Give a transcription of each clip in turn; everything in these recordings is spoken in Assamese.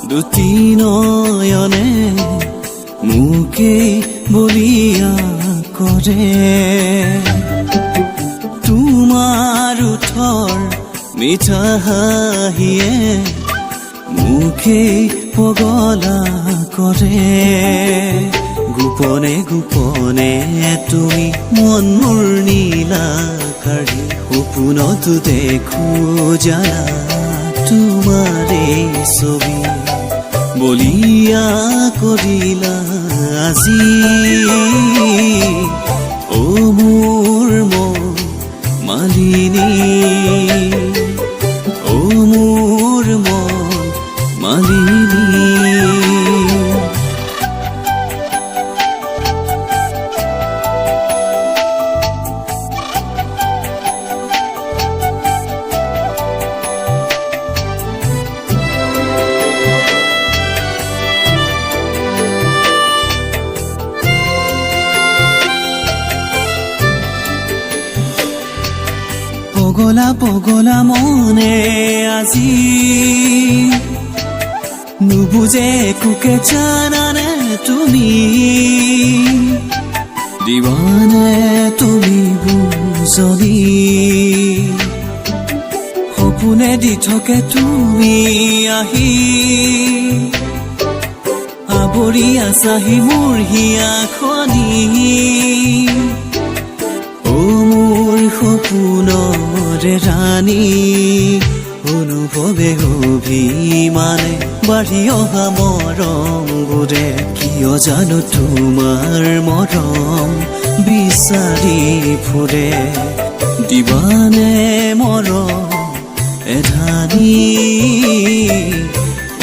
দুটি নয়নে মোকে বলিয়া কৰে তোমাৰ ওঠৰ মিঠা হাঁহিয়ে মোকে পগলা কৰে গোপনে গোপনে তুমি মন মোৰ নীলাকাৰী সপোনতো দেখো জানা তোমাৰে ছবি বলিয়া কৰিলা আজি ও মোৰ মন মালিনী ও মোৰ মন মালিনী পগলা পগলা মনে আজি নুবুজে কুকে জানানে তুমি দিৱানে তুমি বুজনি সপোনে দি থাকে তুমি আহি আৱৰি আছাহি মোৰ হিয়াখনি মোৰ সপোনৰে ৰাণী অনুভৱে অভিমানে বাঢ়ি অহা মৰমবোৰে কিয় জানো তোমাৰ মৰম বিচাৰি ফুৰে দিৱানে মৰম এধানি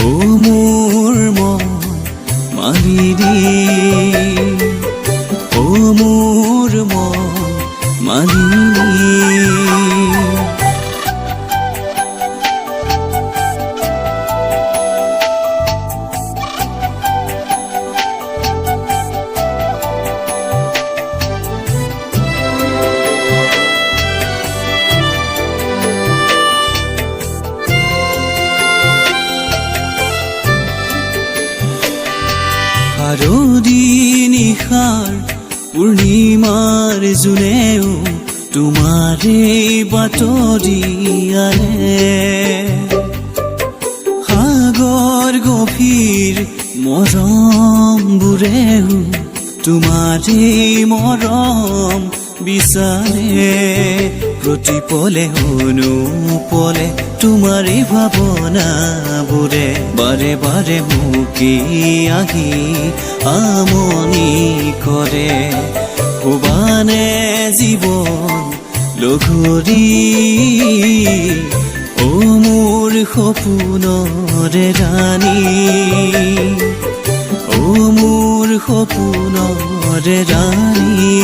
ও মোৰ মন মালিনী ও মোৰ মন মালিনী হাৰদি নিশাৰ পূৰ্ণিমাৰ জোনেও তোমাৰে বাতৰিয়ালে সাগৰ গভীৰ মৰমবোৰেও তোমাৰে মৰম বিচাৰে প্ৰতিপলে অনুপলে তোমাৰে ভাৱনাবোৰে বাৰে বাৰে মোকে আহি আমনি কৰে ভুৱানে জীৱন লগৰী ও মোৰ সপোনৰে ৰাণী ও মোৰ সপোনৰে ৰাণী